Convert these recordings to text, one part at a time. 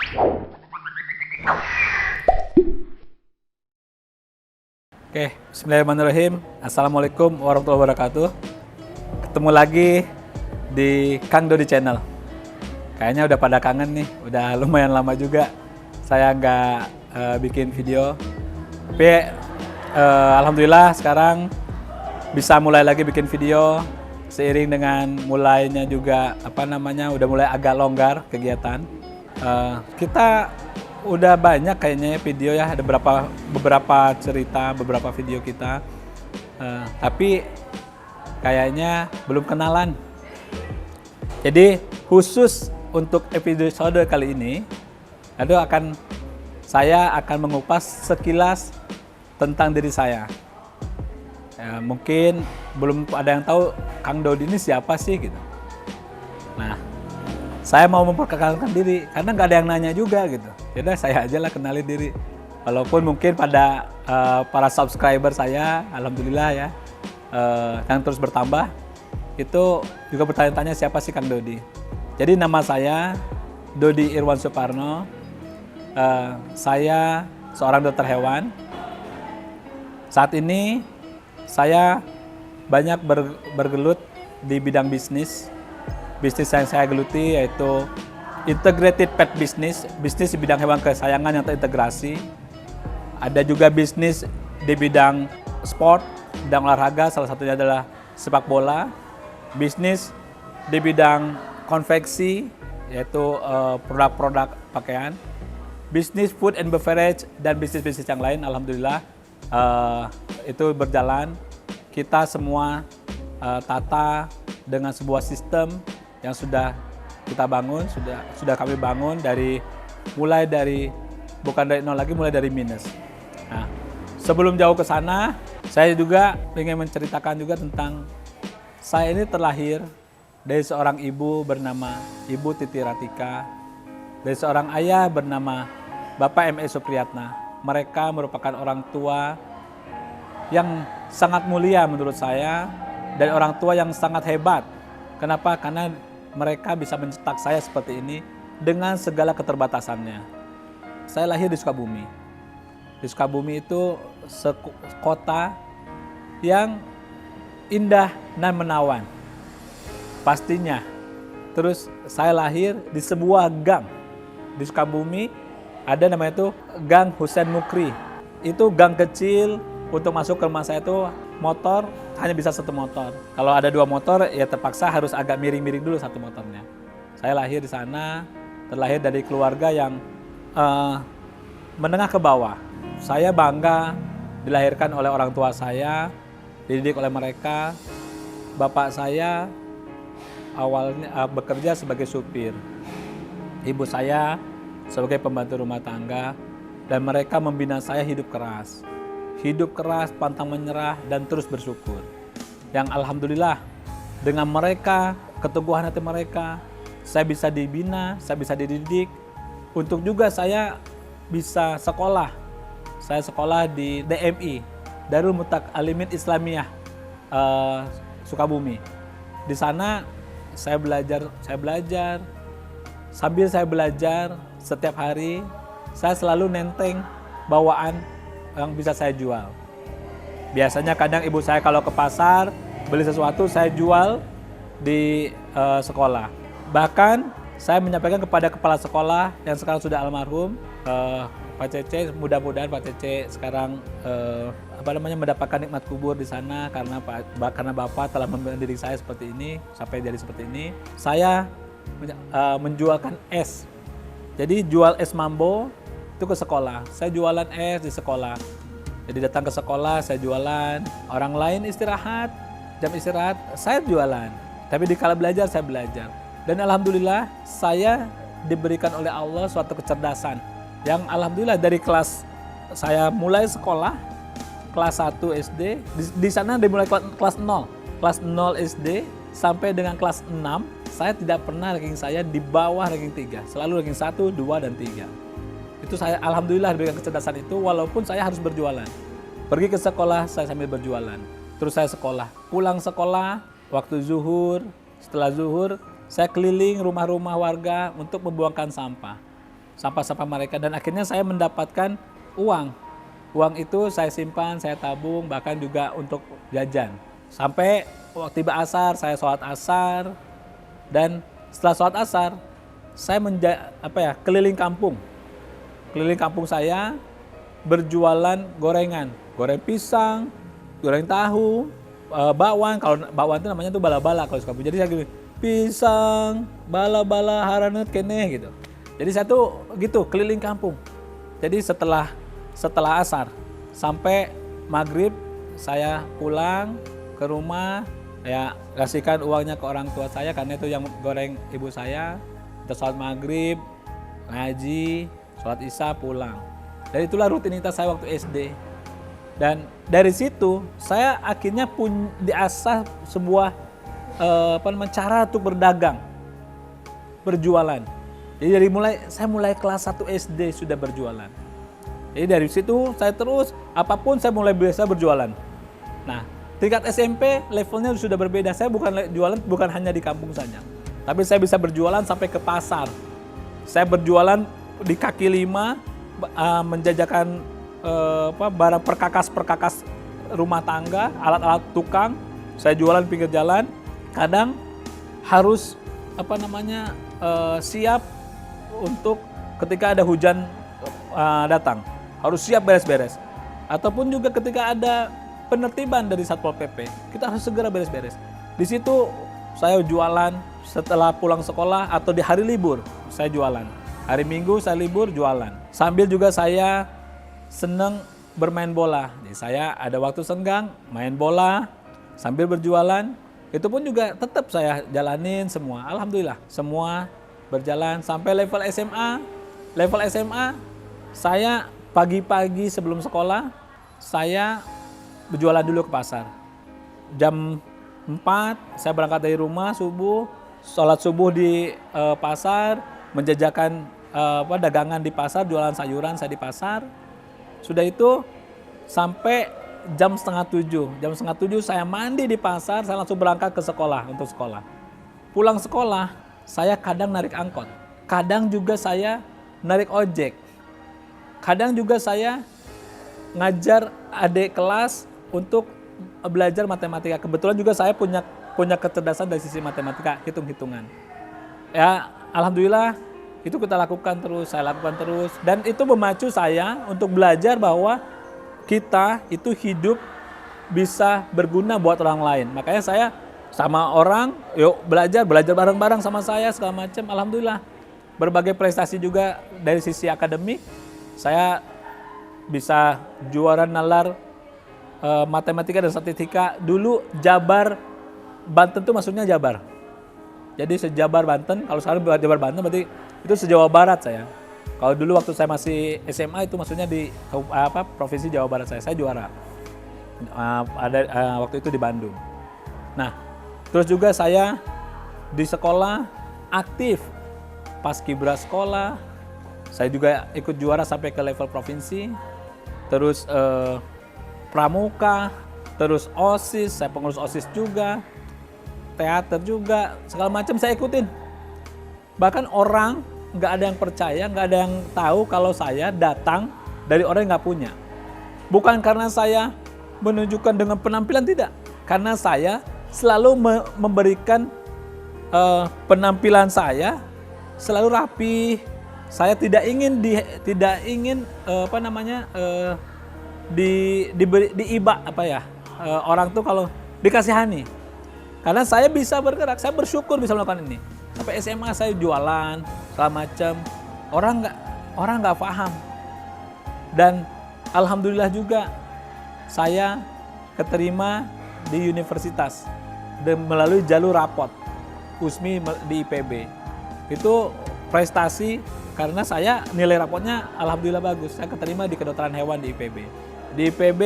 Oke, bismillahirrahmanirrahim. Assalamualaikum warahmatullahi wabarakatuh. Ketemu lagi di Kang Dodi Channel. Kayaknya udah pada kangen nih, udah lumayan lama juga saya nggak bikin video. Tapi alhamdulillah sekarang bisa mulai lagi bikin video seiring dengan mulainya juga udah mulai agak longgar kegiatan. Kita udah banyak kayaknya video ya, ada beberapa cerita, beberapa video kita, tapi kayaknya belum kenalan. Jadi khusus untuk episode kali ini, saya akan mengupas sekilas tentang diri saya. Mungkin belum ada yang tahu Kang Dodi ini siapa sih gitu. Nah, saya mau memperkenalkan diri karena nggak ada yang nanya juga gitu. Jadi saya aja lah kenalin diri. Walaupun mungkin pada para subscriber saya, alhamdulillah ya, yang terus bertambah, itu juga bertanya-tanya siapa sih Kang Dodi. Jadi nama saya Dodi Irwan Suparno. Saya seorang dokter hewan. Saat ini saya banyak bergelut di bidang bisnis. Bisnis yang saya geluti yaitu integrated pet business, bisnis di bidang hewan kesayangan yang terintegrasi. Ada juga bisnis di bidang sport, bidang olahraga, salah satunya adalah sepak bola. Bisnis di bidang konveksi, yaitu produk-produk pakaian. Bisnis food and beverage dan bisnis-bisnis yang lain, alhamdulillah itu berjalan. Kita semua tata dengan sebuah sistem yang sudah kita bangun, sudah kami bangun mulai dari bukan dari nol lagi, mulai dari minus. Nah, sebelum jauh ke sana, saya juga ingin menceritakan juga tentang saya ini terlahir dari seorang ibu bernama Ibu Titi Ratika, dari seorang ayah bernama Bapak M.E. Supriyatna. Mereka merupakan orang tua yang sangat mulia menurut saya, dan orang tua yang sangat hebat. Kenapa? Karena mereka bisa mencetak saya seperti ini dengan segala keterbatasannya. Saya lahir di Sukabumi. Di Sukabumi itu kota yang indah dan menawan. Pastinya. Terus saya lahir di sebuah gang. Di Sukabumi ada namanya itu Gang Husein Mukri. Itu gang kecil, untuk masuk ke rumah saya itu motor hanya bisa satu motor. Kalau ada dua motor ya terpaksa harus agak miring-miring dulu satu motornya. Saya lahir di sana, terlahir dari keluarga yang menengah ke bawah. Saya bangga dilahirkan oleh orang tua saya, dididik oleh mereka. Bapak saya awalnya bekerja sebagai supir. Ibu saya sebagai pembantu rumah tangga, dan mereka membina saya hidup keras. Hidup keras, pantang menyerah, dan terus bersyukur. Yang alhamdulillah dengan mereka, keteguhan hati mereka, saya bisa dibina, saya bisa dididik. Untuk juga saya bisa sekolah. Saya sekolah di DMI, Darul Mutakalimin Islamiyah, Sukabumi. Di sana saya belajar. Sambil saya belajar setiap hari, saya selalu nenteng bawaan yang bisa saya jual. Biasanya kadang ibu saya kalau ke pasar beli sesuatu, saya jual di sekolah. Bahkan saya menyampaikan kepada kepala sekolah yang sekarang sudah almarhum, Pak Cece, mudah-mudahan Pak Cece sekarang mendapatkan nikmat kubur di sana karena Bapak telah mendidik saya seperti ini sampai jadi seperti ini. Saya menjualkan es. Jadi jual es Mambo itu ke sekolah. Saya jualan es di sekolah. Jadi datang ke sekolah, saya jualan. Orang lain istirahat, jam istirahat, saya jualan. Tapi di kala belajar, saya belajar. Dan alhamdulillah, saya diberikan oleh Allah suatu kecerdasan. Yang alhamdulillah dari kelas saya mulai sekolah, kelas 1 SD, di sana dimulai kelas 0. Kelas 0 SD sampai dengan kelas 6, saya tidak pernah ranking saya di bawah ranking 3. Selalu ranking 1, 2, dan 3. Itu saya alhamdulillah diberikan kecerdasan itu, walaupun saya harus berjualan. Pergi ke sekolah, saya sambil berjualan. Terus saya sekolah. Pulang sekolah, waktu zuhur, setelah zuhur, saya keliling rumah-rumah warga untuk membuangkan sampah. sampah-sampah mereka, dan akhirnya saya mendapatkan uang. Uang itu saya simpan, saya tabung, bahkan juga untuk jajan. Sampai waktu tiba asar, saya sholat asar, dan setelah sholat asar, saya keliling kampung. Keliling kampung saya berjualan gorengan, goreng pisang, goreng tahu, bakwan. Kalau bakwan itu namanya tuh bala-bala kalau suka. Jadi saya gini, pisang, bala-bala, haranet, kene gitu. Jadi saya tuh gitu keliling kampung. Jadi setelah asar sampai maghrib saya pulang ke rumah, ya kasihkan uangnya ke orang tua saya karena itu yang goreng ibu saya. Kita sholat maghrib, ngaji, sholat isya, pulang. Dan itulah rutinitas saya waktu SD. Dan dari situ saya akhirnya pun diasah sebuah cara untuk berdagang, berjualan. Jadi saya mulai kelas 1 SD sudah berjualan. Jadi dari situ saya terus apapun saya mulai biasa berjualan. Nah, tingkat SMP levelnya sudah berbeda. Saya jualan bukan hanya di kampung saja, tapi saya bisa berjualan sampai ke pasar. Saya berjualan di kaki lima, menjajakan barang perkakas rumah tangga, alat-alat tukang. Saya jualan pinggir jalan. Kadang harus siap untuk ketika ada hujan datang, harus siap beres-beres. Ataupun juga ketika ada penertiban dari Satpol PP, kita harus segera beres-beres. Di situ saya jualan setelah pulang sekolah atau di hari libur saya jualan. Hari Minggu saya libur jualan. Sambil juga saya senang bermain bola. Jadi saya ada waktu senggang main bola sambil berjualan. Itu pun juga tetap saya jalanin semua. Alhamdulillah semua berjalan sampai level SMA. Level SMA saya pagi-pagi sebelum sekolah saya berjualan dulu ke pasar. Jam 4 saya berangkat dari rumah subuh, sholat subuh di pasar, menjajakan dagangan di pasar, jualan sayuran saya di pasar. Sudah itu sampai jam 6:30. Jam 6:30 saya mandi di pasar, saya langsung berangkat ke sekolah untuk sekolah. Pulang sekolah, saya kadang narik angkot. Kadang juga saya narik ojek. Kadang juga saya ngajar adik kelas untuk belajar matematika. Kebetulan juga saya punya kecerdasan dari sisi matematika, hitung-hitungan. Ya, alhamdulillah itu kita lakukan terus, saya lakukan terus. Dan itu memacu saya untuk belajar bahwa kita itu hidup bisa berguna buat orang lain. Makanya saya sama orang, yuk belajar bareng-bareng sama saya segala macam. Alhamdulillah berbagai prestasi juga dari sisi akademik. Saya bisa juara nalar matematika dan statistika. Dulu Jabar Banten itu maksudnya Jabar. Jadi sejabar Banten, kalau sekarang Jabar Banten berarti itu se-Jawa Barat saya. Kalau dulu waktu saya masih SMA itu maksudnya di Provinsi Jawa Barat saya juara. Waktu itu di Bandung. Nah, terus juga saya di sekolah aktif paskibra sekolah. Saya juga ikut juara sampai ke level provinsi. Terus pramuka, terus OSIS, saya pengurus OSIS juga. Teater juga, segala macam saya ikutin. Bahkan orang nggak ada yang percaya, nggak ada yang tahu kalau saya datang dari orang yang nggak punya. Bukan karena saya menunjukkan dengan penampilan, tidak. Karena saya selalu memberikan penampilan saya selalu rapi. Saya tidak ingin orang tuh kalau dikasihani. Karena saya bisa bergerak, saya bersyukur bisa melakukan ini. Sampai SMA saya jualan segala macam, orang nggak paham. Dan alhamdulillah juga saya keterima di universitas melalui jalur rapot USMI di IPB. Itu prestasi karena saya nilai rapotnya alhamdulillah bagus. Saya keterima di kedokteran hewan di IPB. Di IPB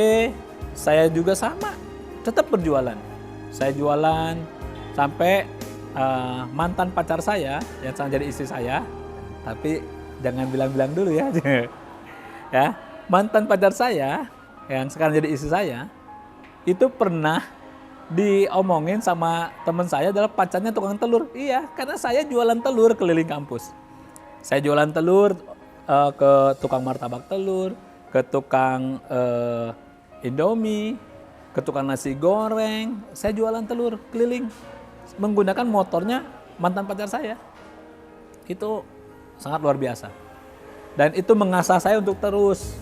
saya juga sama, tetap berjualan. Saya jualan sampai mantan pacar saya yang sekarang jadi istri saya, tapi jangan bilang-bilang dulu ya. Ya, mantan pacar saya yang sekarang jadi istri saya itu pernah diomongin sama teman saya adalah pacarnya tukang telur. Iya, karena saya jualan telur keliling kampus. Saya jualan telur ke tukang martabak telur, ke tukang Indomie, ke tukang nasi goreng. Saya jualan telur keliling menggunakan motornya mantan pacar saya. Itu sangat luar biasa. Dan itu mengasah saya untuk terus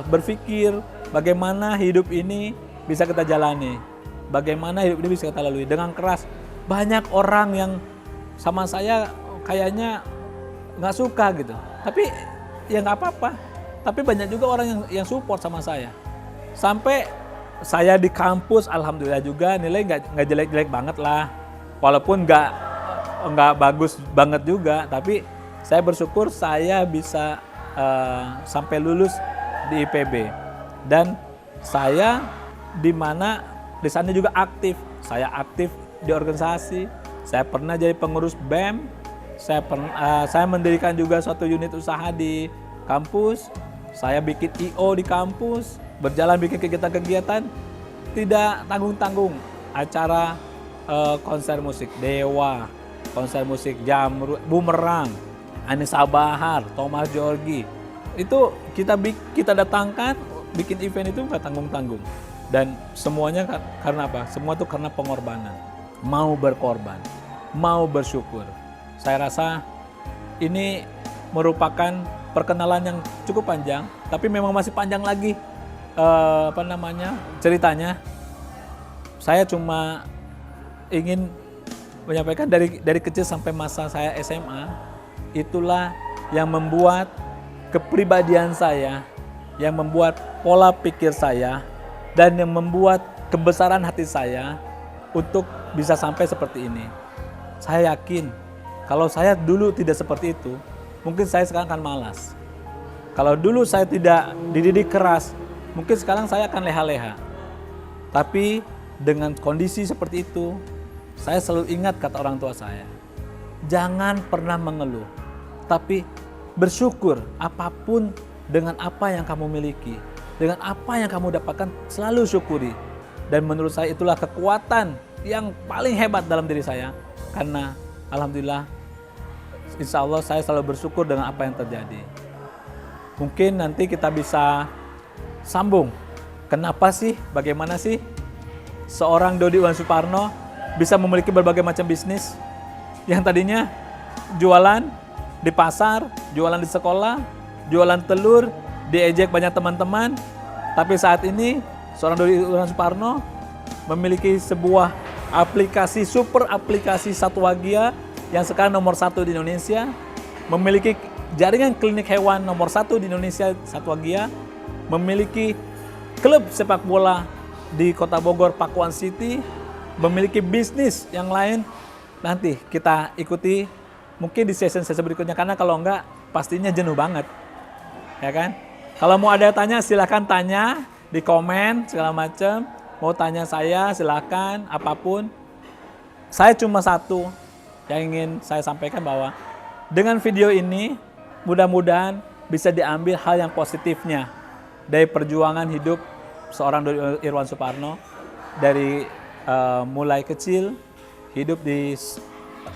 berpikir bagaimana hidup ini bisa kita jalani. Bagaimana hidup ini bisa kita lalui dengan keras. Banyak orang yang sama saya kayaknya nggak suka gitu, tapi ya nggak apa-apa. Tapi banyak juga orang yang support sama saya. Sampai saya di kampus, alhamdulillah juga nilai nggak jelek-jelek banget lah. Walaupun nggak bagus banget juga, tapi saya bersyukur saya bisa sampai lulus di IPB. Dan saya di sana juga aktif. Saya aktif di organisasi. Saya pernah jadi pengurus BEM. Saya mendirikan juga suatu unit usaha di kampus. Saya bikin IO di kampus, berjalan bikin kegiatan-kegiatan, tidak tanggung-tanggung. Acara konser musik Dewa, konser musik Jamrud, Bumerang, Anissa Bahar, Thomas Djorghi. Itu kita datangkan, bikin event itu nggak tanggung-tanggung. Dan semuanya karena apa? Semua itu karena pengorbanan. Mau berkorban, mau bersyukur. Saya rasa ini merupakan perkenalan yang cukup panjang, tapi memang masih panjang lagi ceritanya. Saya cuma ingin menyampaikan dari kecil sampai masa saya SMA, itulah yang membuat kepribadian saya, yang membuat pola pikir saya, dan yang membuat kebesaran hati saya untuk bisa sampai seperti ini. Saya yakin kalau saya dulu tidak seperti itu, mungkin saya sekarang akan malas. Kalau dulu saya tidak dididik keras, mungkin sekarang saya akan leha-leha. Tapi dengan kondisi seperti itu, saya selalu ingat kata orang tua saya. Jangan pernah mengeluh, tapi bersyukur apapun dengan apa yang kamu miliki. Dengan apa yang kamu dapatkan, selalu syukuri. Dan menurut saya itulah kekuatan yang paling hebat dalam diri saya. Karena alhamdulillah, insya Allah saya selalu bersyukur dengan apa yang terjadi. Mungkin nanti kita bisa sambung. Kenapa sih, bagaimana sih seorang Dodi Iwan Suparno bisa memiliki berbagai macam bisnis yang tadinya jualan di pasar, jualan di sekolah, jualan telur, diejek banyak teman-teman. Tapi saat ini seorang Dodi Iwan Suparno memiliki sebuah aplikasi, super aplikasi Satwagia yang sekarang nomor 1 di Indonesia, memiliki jaringan klinik hewan nomor 1 di Indonesia, Satwagia, memiliki klub sepak bola di Kota Bogor, Pakuan City, memiliki bisnis yang lain. Nanti kita ikuti mungkin di sesi-sesi berikutnya, karena kalau enggak pastinya jenuh banget, ya kan? Kalau mau ada tanya silahkan tanya di komen segala macam. Mau tanya saya silahkan, apapun. Saya cuma satu yang ingin saya sampaikan, bahwa dengan video ini mudah-mudahan bisa diambil hal yang positifnya dari perjuangan hidup seorang Dodi Iwan Suparno, dari mulai kecil hidup di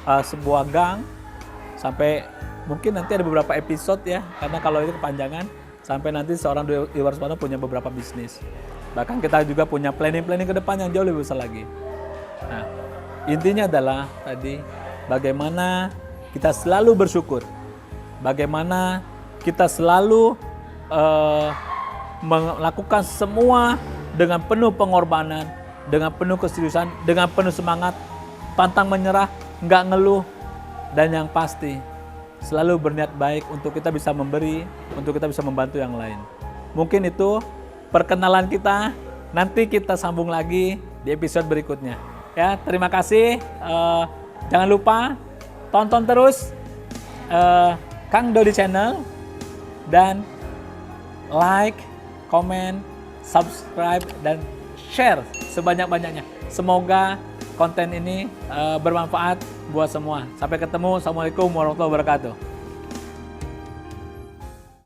sebuah gang sampai mungkin nanti ada beberapa episode ya, karena kalau itu kepanjangan, sampai nanti seorang Dodi Iwan Suparno punya beberapa bisnis. Bahkan kita juga punya planning-planning ke depan yang jauh lebih besar lagi. Nah, intinya adalah tadi bagaimana kita selalu bersyukur, bagaimana kita selalu melakukan semua dengan penuh pengorbanan, dengan penuh keseriusan, dengan penuh semangat, pantang menyerah, nggak ngeluh, dan yang pasti selalu berniat baik untuk kita bisa memberi, untuk kita bisa membantu yang lain. Mungkin itu perkenalan kita, nanti kita sambung lagi di episode berikutnya. Ya, terima kasih. Jangan lupa tonton terus Kang Dodi Channel, dan like, komen, subscribe, dan share sebanyak-banyaknya. Semoga konten ini bermanfaat buat semua. Sampai ketemu. Assalamualaikum warahmatullahi wabarakatuh.